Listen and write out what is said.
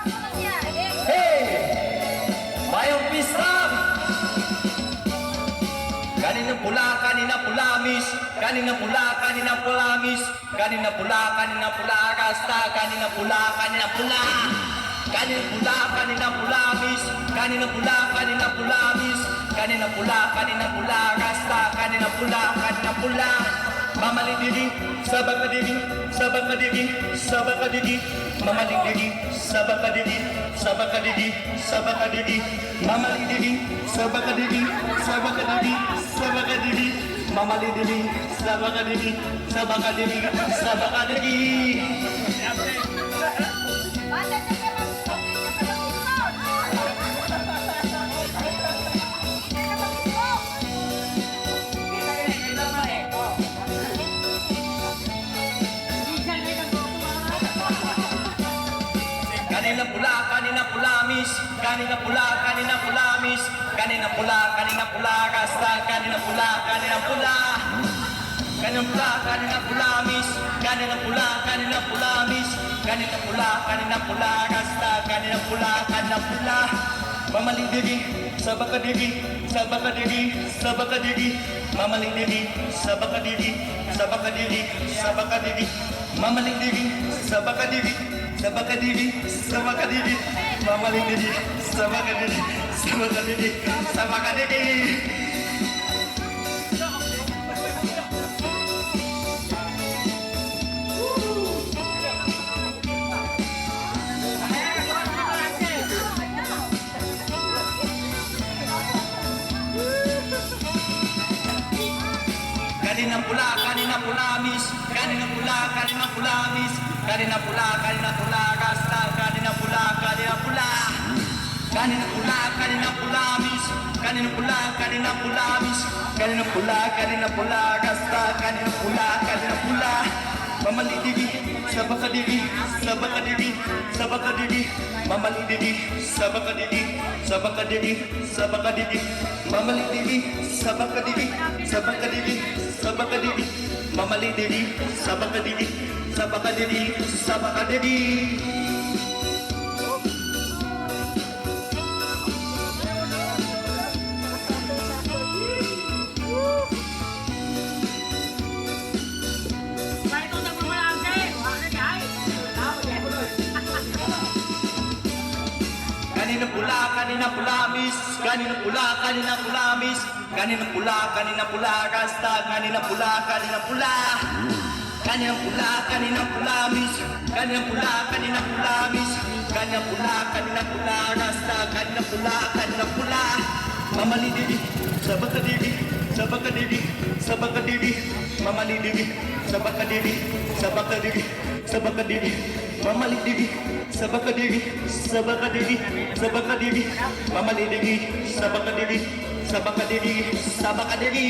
Hey! Mayong pista! Kanina pula, miss. Kanina pula, miss. Kanina pula, rasta. Kanina pula. Kanina pula, miss. Kanina pula, miss. Kanina pula, rasta. Kanina pula. Mamaling diri, sabang kadiri, sabang kadiri, sabang kadiri. Mamaling diri, sabang kadiri, sabang kadiri, sabang kadiri. Mamaling diri, sabang kadiri, sabang kadiri, sabang kadiri. Mamaling diri, sabang kadiri, sabang kadiri, sabang kadiri. Kanina pula, miss. Kanina pula, miss. Kanina pula, rasta. Kanina pula. Kanina pula, miss. Kanina pula, miss. Kanina pula, rasta. Kanina pula. Mamaling diri, sabang kadiri, sabang kadiri, sabang kadiri. Mamaling diri, sabang kadiri, sabang kadiri, sabang kadiri. Mamaling diri, sabang kadiri, sabang kadiri, sabang kadiri. Mamaling diri, sabang kadiri, sabang kadiri, sabang kadiri. Kanina pula, miss. Kanina pula, miss. Kanina pula, rasta. Kanina pula. Kanina pula, miss. Kanina pula, miss. Kanina pula, rasta. Kanina pula. Mamaling diri, sabang kadiri, sabang kadiri, sabang kadiri. Mamaling diri, sabang kadiri, sabang kadiri, sabang kadiri. Mamaling diri, sabang kadiri, sabang kadiri, sabang kadiri. Mamaling diri, sabang kadiri, sabang kadiri, sabang kadiri. Kanina pula, miss. Kanina pula, miss. Kanina pula, rasta. Kanina pula. Kanina pula, miss. Kanina pula, miss. Kanina pula, rasta. Kanina pula. Mamaling diri, sabang kadiri, sabang kadiri, sabang kadiri. Mamaling diri, sabang kadiri, sabang kadiri, sabang kadiri. Mamaling diri, sabang kadiri, sabang kadiri, sabang kadiri. Mamaling diri, sabang kadiri, sabang kadiri, sabang kadiri.